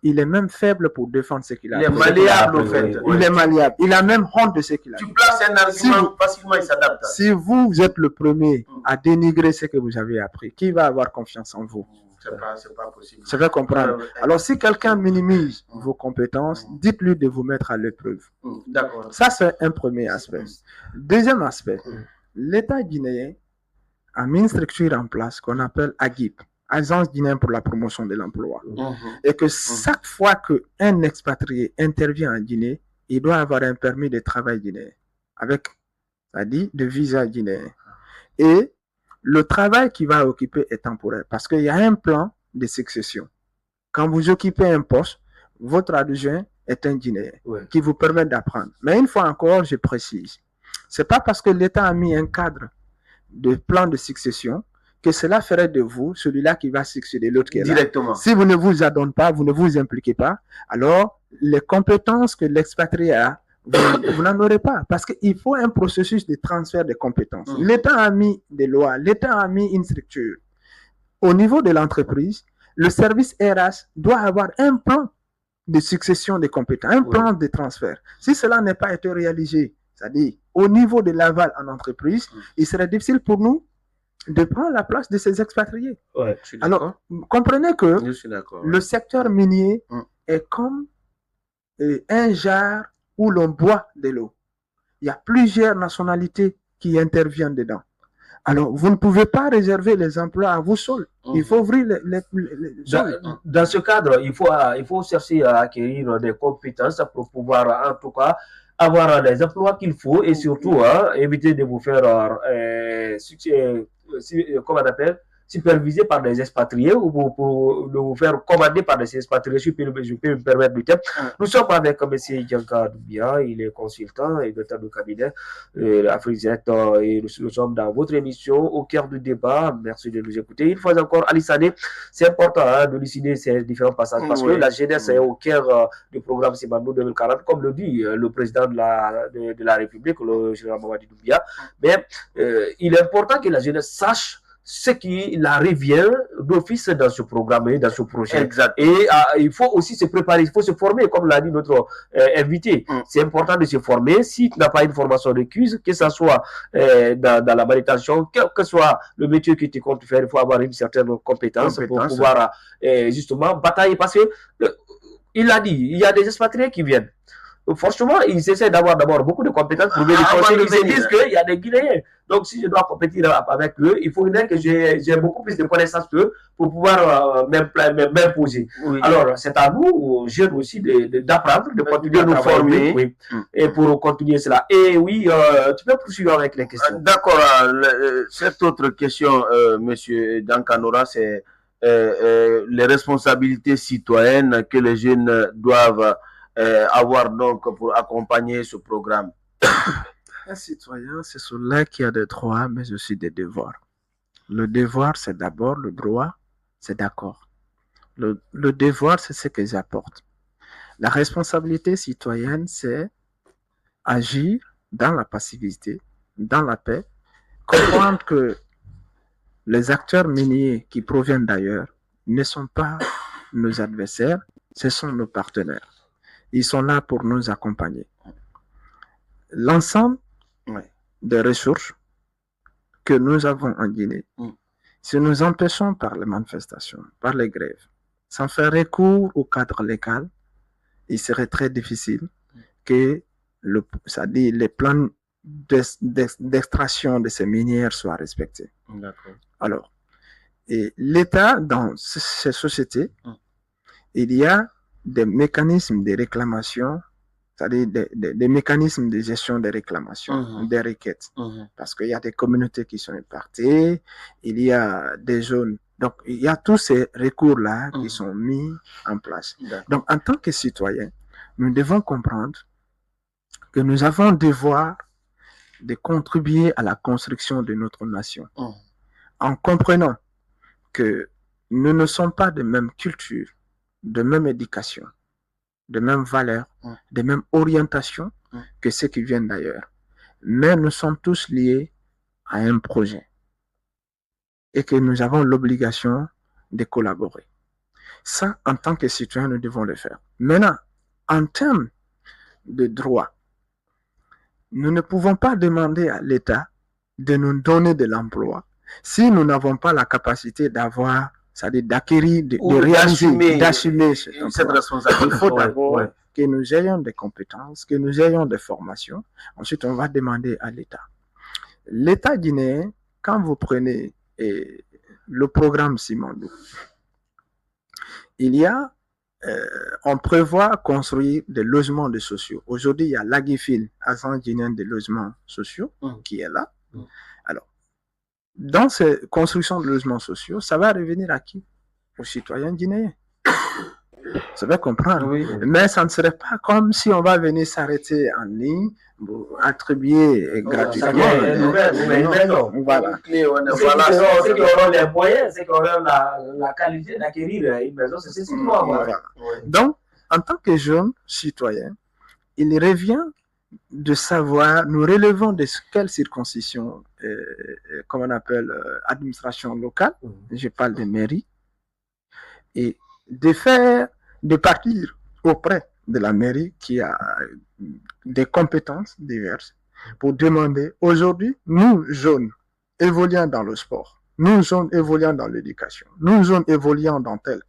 il est même faible pour défendre ce qu'il a appris. Il est malléable, en fait. Il est malléable. Il a même honte de ce qu'il a appris. Tu places un argument, facilement il s'adapte. Si vous êtes le premier à dénigrer ce que vous avez appris, qui va avoir confiance en vous? C'est pas possible. Ça fait comprendre. Alors, si quelqu'un minimise vos compétences, dites-lui de vous mettre à l'épreuve. D'accord. Ça, c'est un premier aspect. Deuxième aspect, l'État guinéen a mis une structure en place qu'on appelle AGIP, Agence guinéenne pour la promotion de l'emploi. Et que chaque fois qu'un expatrié intervient en Guinée, il doit avoir un permis de travail guinéen, avec, c'est-à-dire de visa guinéen. Et le travail qu'il va occuper est temporaire, parce qu'il y a un plan de succession. Quand vous occupez un poste, votre adjoint est un Guinéen qui vous permet d'apprendre. Mais une fois encore, je précise, c'est pas parce que l'État a mis un cadre de plan de succession que cela ferait de vous celui-là qui va succéder l'autre qui est là. Directement. Si vous ne vous adonnez pas, vous ne vous impliquez pas, alors les compétences que l'expatrié a, vous n'en aurez pas, parce qu'il faut un processus de transfert de compétences. L'État a mis des lois, l'État a mis une structure. Au niveau de l'entreprise, le service RH doit avoir un plan de succession des compétences, un plan de transfert. Si cela n'est pas été réalisé, c'est-à-dire au niveau de l'aval en entreprise, il serait difficile pour nous de prendre la place de ces expatriés. Alors, comprenez que le secteur minier est comme un jar où l'on boit de l'eau. Il y a plusieurs nationalités qui interviennent dedans. Alors, vous ne pouvez pas réserver les emplois à vous seuls. Il faut ouvrir les dans ce cadre, il faut chercher à acquérir des compétences pour pouvoir, en tout cas, avoir les emplois qu'il faut et surtout éviter de vous faire, comment on appelle, supervisé par des expatriés ou pour nous faire commander par des expatriés, je peux me permettre le terme. Nous sommes avec M. Djanka Doubia, il est consultant et directeur de cabinet AfriZet, et nous sommes dans votre émission au cœur du débat. Merci de nous écouter. Une fois encore, Ali Sané, c'est important de décider ces différents passages parce que la jeunesse est au cœur du programme Simandou 2040, comme le dit le président de la République, le général Mamadi Doumbia. Mais il est important que la jeunesse sache ce qui la revient d'office dans ce programme et dans ce projet. Exact. Et il faut aussi se préparer, il faut se former, comme l'a dit notre invité. C'est important de se former. Si tu n'as pas une formation requise, que ce soit dans la manutention, quel que soit le métier que tu comptes faire, il faut avoir une certaine compétence pour pouvoir justement batailler. Parce que, il l'a dit, il y a des expatriés qui viennent. Franchement, ils essaient d'avoir d'abord beaucoup de compétences pour venir ils se disent qu'il y a des Guinéens. Donc, si je dois compétir avec eux, il faut que j'ai beaucoup plus de connaissances qu'eux pour pouvoir m'imposer. Oui. Alors, c'est à nous, jeunes aussi, d'apprendre, de continuer à nous former. Oui, et pour continuer cela. Et oui, tu peux poursuivre avec les questions. D'accord. Cette autre question, monsieur Dankanora, c'est les responsabilités citoyennes que les jeunes doivent avoir donc pour accompagner ce programme. Un citoyen, c'est celui qui a des droits, mais aussi des devoirs. Le devoir, c'est d'abord le droit, c'est d'accord. Le devoir, c'est ce qu'ils apportent. La responsabilité citoyenne, c'est agir dans la passivité, dans la paix, comprendre que les acteurs miniers qui proviennent d'ailleurs ne sont pas nos adversaires, ce sont nos partenaires. Ils sont là pour nous accompagner. L'ensemble des ressources que nous avons en Guinée, si nous empêchons par les manifestations, par les grèves, sans faire recours au cadre légal, il serait très difficile que les plans d'extraction de ces minières soient respectés. Alors, l'État, dans ces sociétés, il y a des mécanismes de réclamation, c'est-à-dire des mécanismes de gestion des réclamations, des requêtes. Parce qu'il y a des communautés qui sont épargnées, il y a des zones. Donc, il y a tous ces recours-là qui sont mis en place. Donc, en tant que citoyens, nous devons comprendre que nous avons le devoir de contribuer à la construction de notre nation. En comprenant que nous ne sommes pas de même culture, de même éducation, de même valeurs, de même orientation que ceux qui viennent d'ailleurs. Mais nous sommes tous liés à un projet et que nous avons l'obligation de collaborer. Ça, en tant que citoyens, nous devons le faire. Maintenant, en termes de droits, nous ne pouvons pas demander à l'État de nous donner de l'emploi si nous n'avons pas la capacité d'avoir, c'est-à-dire d'acquérir, de réaliser, d'assumer cette responsabilité. Il faut d'abord que nous ayons des compétences, que nous ayons des formations. Ensuite, on va demander à l'État. L'État guinéen, quand vous prenez le programme Simandou, il y a, on prévoit construire des logements de sociaux. Aujourd'hui, il y a l'Agifil, Agence guinéenne des logements sociaux, qui est là. Alors, dans ces constructions de logements sociaux, ça va revenir à qui? Aux citoyens guinéens. Ça va comprendre. Mais ça ne serait pas comme si on va venir s'arrêter en ligne, attribuer gratuitement. Voilà. Ceux qui auront les moyens, ceux qui auront la qualité d'acquérir une maison, c'est ce qu'ils vont avoir. Donc, en tant que jeunes citoyens, il revient de savoir, nous relevons de quelles circonscriptions, comme on appelle administration locale, je parle de mairie, et de partir auprès de la mairie qui a des compétences diverses pour demander, aujourd'hui, nous jeunes évoluant dans le sport, nous jeunes évoluant dans l'éducation, nous jeunes évoluant dans tel,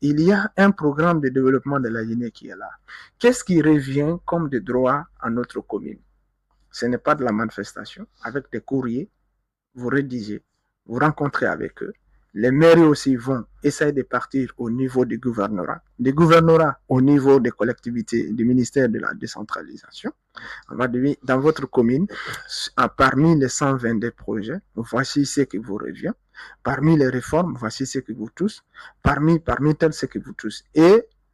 il y a un programme de développement de la Guinée qui est là. Qu'est-ce qui revient comme des droits à notre commune? Ce n'est pas de la manifestation. Avec des courriers, vous rédigez, vous rencontrez avec eux. Les mairies aussi vont essayer de partir au niveau du gouvernorat, au niveau des collectivités, du ministère de la décentralisation. On va dire, dans votre commune, parmi les 122 projets, voici ce qui vous revient. Parmi les réformes, voici ce qui vous touche. Parmi telles, ce qui vous touche.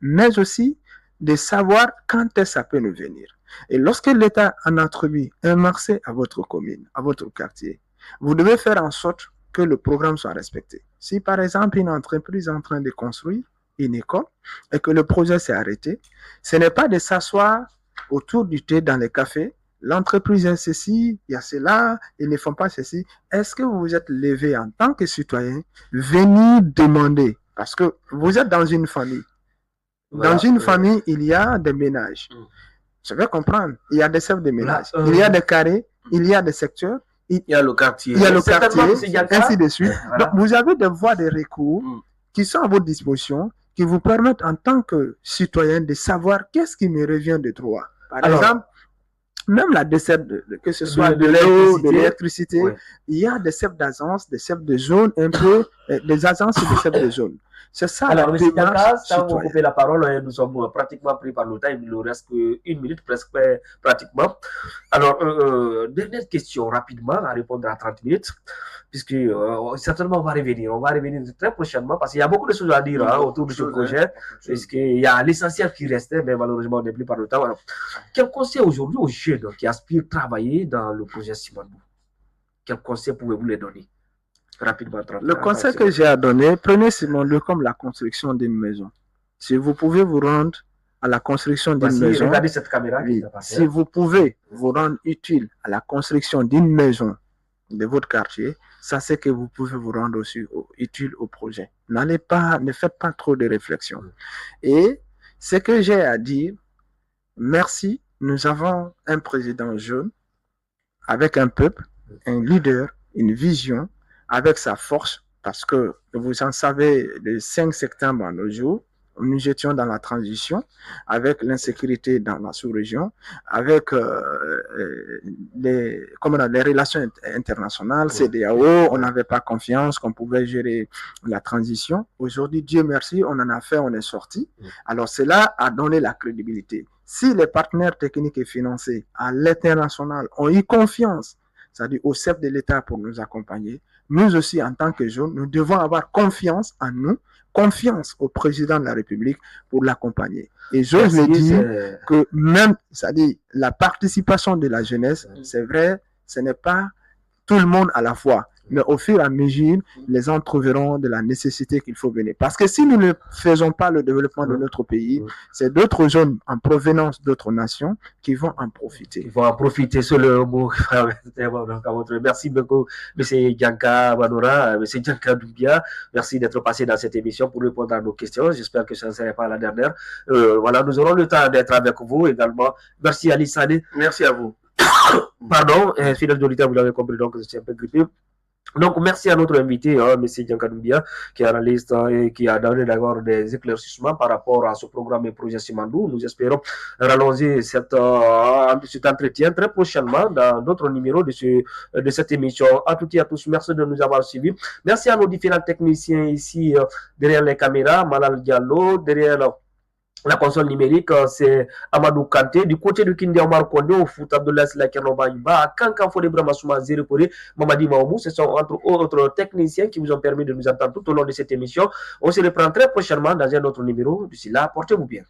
Mais aussi de savoir quand est-ce que ça peut nous venir. Et lorsque l'État en attribue un marché à votre commune, à votre quartier, vous devez faire en sorte que le programme soit respecté. Si par exemple une entreprise est en train de construire une école et que le projet s'est arrêté, ce n'est pas de s'asseoir autour du thé dans les cafés. L'entreprise a ceci, il y a cela, ils ne font pas ceci. Est-ce que vous vous êtes levé en tant que citoyen, venir demander, parce que vous êtes dans une famille. Dans une famille, il y a des ménages. Je vais comprendre. Il y a des chefs de ménage. Il y a des carrés, il y a des secteurs. Il y a le quartier. Il y a le quartier, ainsi de suite. Donc, vous avez des voies de recours qui sont à votre disposition, qui vous permettent en tant que citoyen de savoir qu'est-ce qui me revient de droit. Par exemple, même la desserte, que ce soit de l'eau, de l'électricité, il y a des chefs d'agence, des chefs de zone, un peu, des agences et des chefs de zone. C'est ça. Alors, M. Dianka, sans vous couper la parole, nous sommes pratiquement pris par le temps, il nous reste qu'une minute, presque pratiquement. Alors, dernière question rapidement à répondre à 30 minutes, puisque certainement on va revenir très prochainement, parce qu'il y a beaucoup de choses à dire autour de ce projet, puisqu'il y a l'essentiel qui restait, mais malheureusement on n'est plus par le temps. Alors, quel conseil aujourd'hui aux jeunes qui aspirent à travailler dans le projet Simandou? Quel conseil pouvez-vous les donner? Rapidement, le conseil que j'ai à donner, prenez Simandou comme la construction d'une maison. Si vous pouvez vous rendre à la construction d'une maison, regardez cette caméra si vous pouvez vous rendre utile à la construction d'une maison de votre quartier, ça c'est que vous pouvez vous rendre aussi utile au projet. Ne faites pas trop de réflexion. Et ce que j'ai à dire, merci, nous avons un président jeune, avec un peuple, un leader, une vision, avec sa force, parce que vous en savez, le 5 septembre à nos jours, nous étions dans la transition, avec l'insécurité dans la sous-région, avec les relations internationales, CEDEAO, on n'avait pas confiance qu'on pouvait gérer la transition. Aujourd'hui, Dieu merci, on en a fait, on est sorti. Alors cela a donné la crédibilité. Si les partenaires techniques et financiers à l'international ont eu confiance, c'est-à-dire au chef de l'État pour nous accompagner, nous aussi, en tant que jeunes, nous devons avoir confiance en nous, confiance au président de la République pour l'accompagner. Et j'ose le dire que même, c'est-à-dire la participation de la jeunesse, c'est vrai, ce n'est pas tout le monde à la fois. Mais au fur et à mesure, les gens trouveront de la nécessité qu'il faut venir. Parce que si nous ne faisons pas le développement de notre pays, c'est d'autres zones en provenance d'autres nations qui vont en profiter. Ils vont en profiter sur le mot. Merci beaucoup, M. Dianka Banora, M. Dianka Doumbia. Merci d'être passé dans cette émission pour répondre à nos questions. J'espère que ça ne serait pas la dernière. Voilà, nous aurons le temps d'être avec vous également. Merci Ali Sane. Merci à vous. Pardon, fidèle d'auditeur, vous l'avez compris, donc je suis un peu grippé. Donc, merci à notre invité, M. Dianka Doumbia, qui est analyste et qui a donné d'abord des éclaircissements par rapport à ce programme et projet Simandou. Nous espérons rallonger cet entretien très prochainement dans d'autres numéros de cette émission. À toutes et à tous, merci de nous avoir suivis. Merci à nos différents techniciens ici derrière les caméras, Malal Diallo, derrière la console numérique, c'est Amadou Kanté. Du côté de Kindi Omar Kondo, au foot Abdoulaye Slakernoba Yuba, à Kankan Fodebra Massouma Zéreporé, Mamadi Maoumou, ce sont entre autres techniciens qui vous ont permis de nous entendre tout au long de cette émission. On se reprend très prochainement dans un autre numéro. D'ici là, portez-vous bien.